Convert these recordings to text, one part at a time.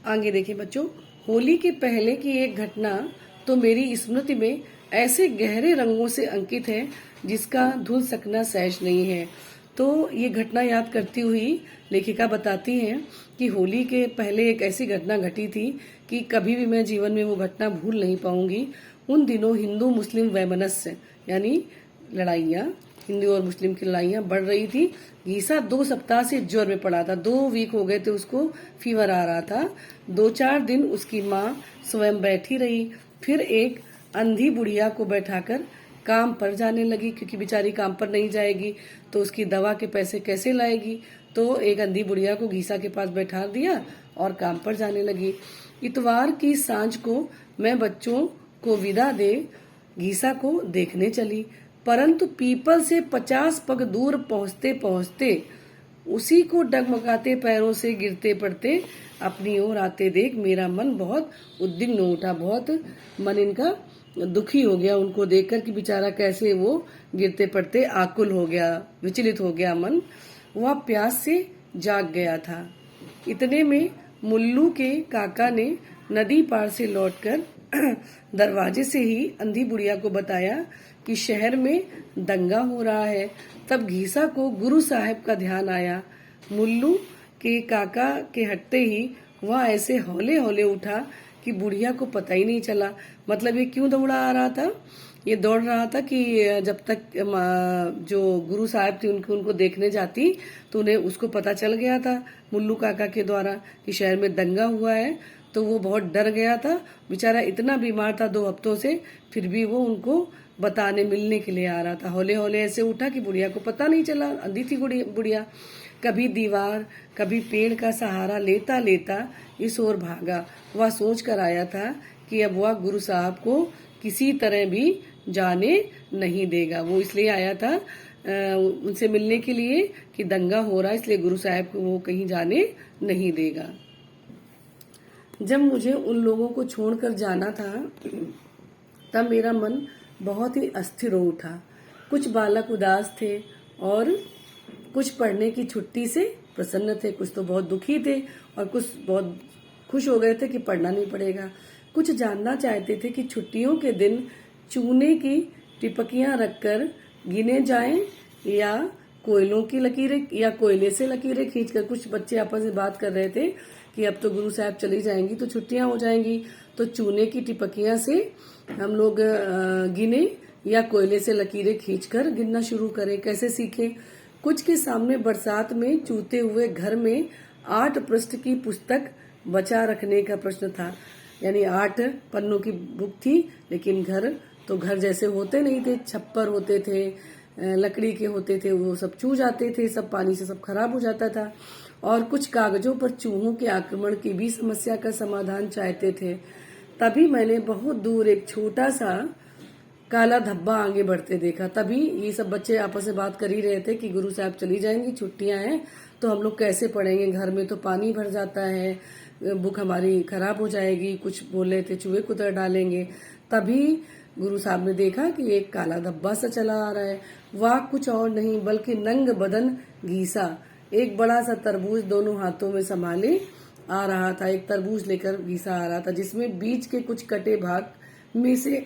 आगे देखिए बच्चों, होली के पहले की एक घटना तो मेरी स्मृति में ऐसे गहरे रंगों से अंकित है जिसका धुल सकना सहज नहीं है। तो ये घटना याद करती हुई लेखिका बताती हैं कि होली के पहले एक ऐसी घटना घटी थी कि कभी भी मैं जीवन में वो घटना भूल नहीं पाऊंगी। उन दिनों हिंदू मुस्लिम वैमनस्य यानी लड़ाइयाँ, हिंदू और मुस्लिम की लड़ाइयाँ बढ़ रही थी। गीसा 2 सप्ताह से ज्वर में पड़ा था, 2 वीक हो गए थे, उसको फीवर आ रहा था। 2-4 दिन उसकी माँ स्वयं बैठी रही, फिर एक अंधी बुढ़िया को बैठाकर काम पर जाने लगी, क्योंकि बेचारी काम पर नहीं जाएगी तो उसकी दवा के पैसे कैसे लाएगी। तो एक अंधी बुढ़िया को गीसा के पास बैठा दिया और काम पर जाने लगी। इतवार की सांझ को मैं बच्चों को विदा दे गीसा को देखने चली, परंतु पीपल से 50 पग दूर पहुंचते पहुंचते उसी को डगमगाते पैरों से गिरते पड़ते अपनी ओर आते देख मेरा मन बहुत उद्विग्न उठा। बहुत मन इनका दुखी हो गया उनको देखकर कि बेचारा कैसे वो गिरते पड़ते आकुल हो गया, विचलित हो गया मन। वह प्यास से जाग गया था। इतने में मुल्लू के काका ने नदी पार से लौटकर दरवाजे से ही अंधी बुढ़िया को बताया कि शहर में दंगा हो रहा है। तब घीसा को गुरु साहब का ध्यान आया। मुल्लू के काका के हटते ही वह ऐसे हौले हौले उठा कि बुढ़िया को पता ही नहीं चला। मतलब ये क्यों दौड़ा आ रहा था? ये दौड़ रहा था कि जब तक जो गुरु साहब थे उनको देखने जाती तो उन्हें उसको पता चल गया था मुल्लू काका के द्वारा कि शहर में दंगा हुआ है। तो वो बहुत डर गया था, बेचारा इतना बीमार था 2 हफ्तों से, फिर भी वो उनको बताने मिलने के लिए आ रहा था। हौले हौले ऐसे उठा कि बुढ़िया को पता नहीं चला, अंधी थी बुढ़िया। कभी दीवार कभी पेड़ का सहारा लेता लेता इस ओर भागा। वह सोच कर आया था कि अब वह गुरु साहब को किसी तरह भी जाने नहीं देगा। वो इसलिए आया था उनसे मिलने के लिए कि दंगा हो रहा है, इसलिए गुरु साहब को वो कहीं जाने नहीं देगा। जब मुझे उन लोगों को छोड़कर जाना था तब मेरा मन बहुत ही अस्थिर हो उठा। कुछ बालक उदास थे और कुछ पढ़ने की छुट्टी से प्रसन्न थे, कुछ तो बहुत दुखी थे और कुछ बहुत खुश हो गए थे कि पढ़ना नहीं पड़ेगा। कुछ जानना चाहते थे कि छुट्टियों के दिन चूने की टिपकियां रखकर गिने जाएं या कोयलों की लकीरें या कोयले से लकीरें खींचकर। कुछ बच्चे आपस में बात कर रहे थे कि अब तो गुरु साहब चली जाएंगी तो छुट्टियां हो जाएंगी, तो चूने की टिपकियां से हम लोग गिने या कोयले से लकीरें खींचकर गिनना शुरू करें। कैसे सीखें? कुछ के सामने बरसात में चूते हुए घर में 8 पृष्ठ की पुस्तक बचा रखने का प्रश्न था। यानी 8 पन्नों की बुक थी, लेकिन घर जैसे होते नहीं थे, छप्पर होते थे, लकड़ी के होते थे, वो सब चू जाते थे, सब पानी से सब खराब हो जाता था। और कुछ कागजों पर चूहों के आक्रमण की भी समस्या का समाधान चाहते थे। तभी मैंने बहुत दूर एक छोटा सा काला धब्बा आगे बढ़ते देखा। तभी ये सब बच्चे आपस में बात कर ही रहे थे कि गुरु साहब चली जाएंगी, छुट्टियां हैं, तो हम लोग कैसे पढ़ेंगे, घर में तो पानी भर जाता है, बुक हमारी खराब हो जाएगी। कुछ बोले थे चूहे कुतर डालेंगे। तभी गुरु साहब ने देखा कि एक काला धब्बा सा चला आ रहा है। वह कुछ और नहीं बल्कि नंग बदन घीसा एक बड़ा सा तरबूज दोनों हाथों में संभाले आ रहा था। एक तरबूज लेकर घीसा आ रहा था जिसमें बीच के कुछ कटे भाग में से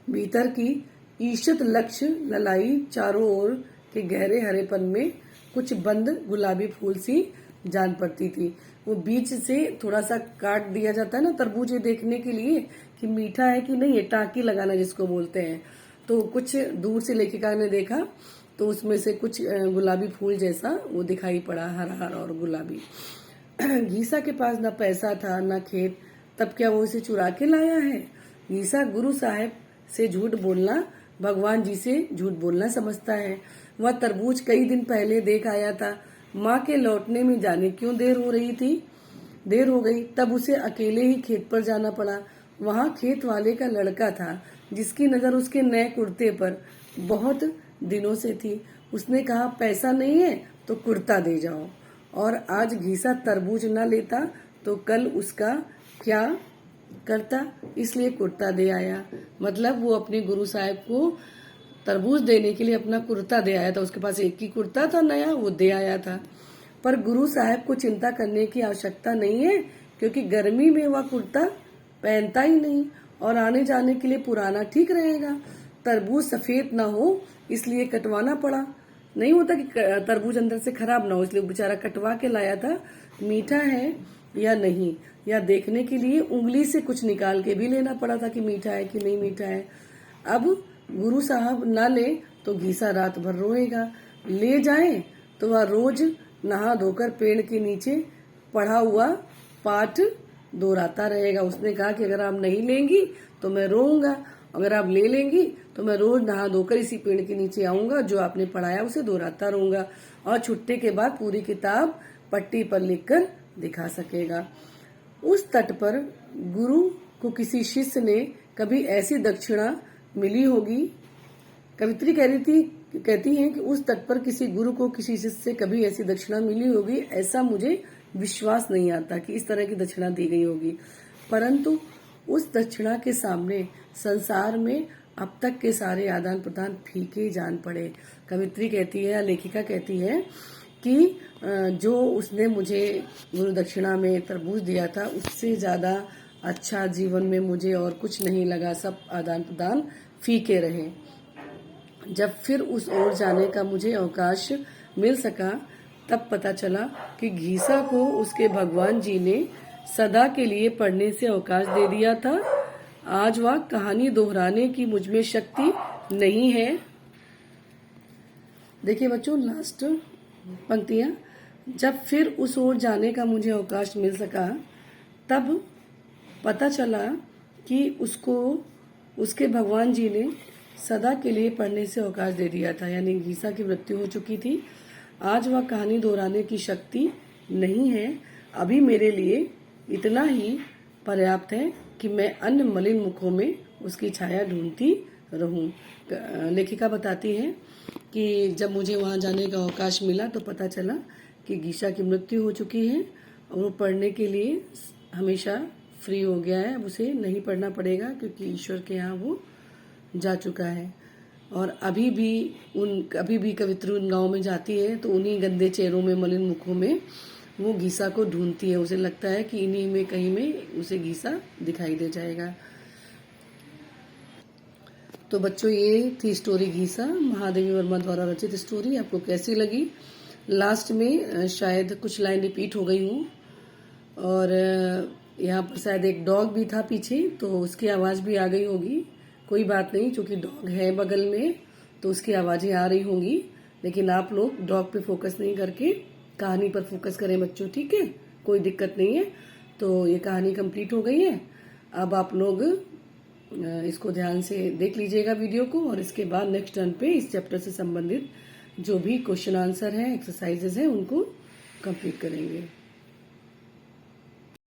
भीतर की ईषत लक्ष्य ललाई चारों ओर के गहरे हरेपन में कुछ बंद गुलाबी फूल सी जान पड़ती थी। वो बीच से थोड़ा सा काट दिया जाता है ना तरबूज, देखने के लिए कि मीठा है कि नहीं, है टाँकी लगाना जिसको बोलते हैं। तो कुछ दूर से लेखिका ने देखा तो उसमें से कुछ गुलाबी फूल जैसा वो दिखाई पड़ा, हरा हरा और गुलाबी। गीसा के पास न पैसा था न खेत, तब क्या वो इसे चुरा के लाया है? गीसा गुरु साहब से झूठ बोलना भगवान जी से झूठ बोलना समझता है। वह तरबूज कई दिन पहले देख आया था। माँ के लौटने में जाने क्यों देर हो गई। तब उसे अकेले ही खेत पर जाना पड़ा। वहाँ खेत वाले का लड़का था जिसकी नजर उसके नए कुर्ते पर बहुत दिनों से थी। उसने कहा पैसा नहीं है तो कुर्ता दे जाओ। और आज घीसा तरबूज न लेता तो कल उसका क्या करता, इसलिए कुर्ता दे आया। मतलब वो अपने गुरु साहब को तरबूज देने के लिए अपना कुर्ता दे आया था। उसके पास एक ही कुर्ता था नया, वो दे आया था। पर गुरु साहब को चिंता करने की आवश्यकता नहीं है क्योंकि गर्मी में वह कुर्ता पहनता ही नहीं और आने जाने के लिए पुराना ठीक रहेगा। तरबूज सफेद ना हो इसलिए कटवाना पड़ा। नहीं होता कि तरबूज अंदर से खराब ना हो, इसलिए बेचारा कटवा के लाया था। मीठा है या नहीं, या देखने के लिए उंगली से कुछ निकाल के भी लेना पड़ा था कि मीठा है कि नहीं मीठा है। अब गुरु साहब ना ले तो घीसा रात भर रोएगा, ले जाए तो वह रोज नहा धोकर पेड़ के नीचे पढ़ा हुआ पाठ दोहराता रहेगा। उसने कहा कि अगर आप नहीं लेंगी तो मैं रोऊंगा, अगर आप ले लेंगी तो मैं रोज नहा धोकर इसी पेड़ के नीचे आऊंगा, जो आपने पढ़ाया उसे दोहराता रहूंगा और छुट्टी के बाद पूरी किताब पट्टी पर लिखकर दिखा सकेगा। उस तट पर गुरु को किसी शिष्य ने कभी ऐसी दक्षिणा मिली होगी। कवित्री कहती हैं कि उस तट पर किसी गुरु को किसी शिष्य से कभी ऐसी दक्षिणा मिली होगी, ऐसा मुझे विश्वास नहीं आता कि इस तरह की दक्षिणा दी गई होगी। परंतु उस दक्षिणा के सामने संसार में अब तक के सारे आदान प्रदान फीके जान पड़े। कवित्री कहती है या लेखिका कहती है कि जो उसने मुझे गुरु दक्षिणा में तरबूज दिया था उससे ज्यादा अच्छा जीवन में मुझे और कुछ नहीं लगा, सब आदान प्रदान फीके रहे। जब फिर उस ओर जाने का मुझे अवकाश मिल सका तब पता चला कि घीसा को उसके भगवान जी ने सदा के लिए पढ़ने से अवकाश दे दिया था। आज वह कहानी दोहराने की मुझमें शक्ति नहीं है। देखिए बच्चों, लास्ट पंक्तियां। जब फिर उस ओर जाने का मुझे अवकाश मिल सका तब पता चला कि उसको उसके भगवान जी ने सदा के लिए पढ़ने से अवकाश दे दिया था, यानी घीसा की मृत्यु हो चुकी थी। आज वह कहानी दोहराने की शक्ति नहीं है। अभी मेरे लिए इतना ही पर्याप्त है कि मैं अन्य मलिन मुखों में उसकी छाया ढूंढती रहूं। लेखिका बताती है कि जब मुझे वहां जाने का अवकाश मिला तो पता चला कि घीसा की मृत्यु हो चुकी है और वो पढ़ने के लिए हमेशा फ्री हो गया है। अब उसे नहीं पढ़ना पड़ेगा क्योंकि ईश्वर के यहाँ वो जा चुका है। और अभी भी कवित्री उन गाँव में जाती है तो उन्हीं गंदे चेहरों में, मलिन मुखों में वो घीसा को ढूंढती है। उसे लगता है कि इन्हीं में कहीं में उसे घीसा दिखाई दे जाएगा। तो बच्चों, ये थी स्टोरी घीसा, महादेवी वर्मा द्वारा रचित स्टोरी। आपको कैसी लगी? लास्ट में शायद कुछ लाइन रिपीट हो गई हूँ और यहाँ पर शायद एक डॉग भी था पीछे तो उसकी आवाज भी आ गई होगी। कोई बात नहीं, क्योंकि डॉग है बगल में तो उसकी आवाजें आ रही होंगी, लेकिन आप लोग डॉग पे फोकस नहीं करके कहानी पर फोकस करें बच्चों, ठीक है? कोई दिक्कत नहीं है। तो ये कहानी कंप्लीट हो गई है। अब आप लोग इसको ध्यान से देख लीजिएगा वीडियो को और इसके बाद नेक्स्ट टर्न पे इस चैप्टर से संबंधित जो भी क्वेश्चन आंसर है, एक्सरसाइजेज है, उनको कंप्लीट करेंगे।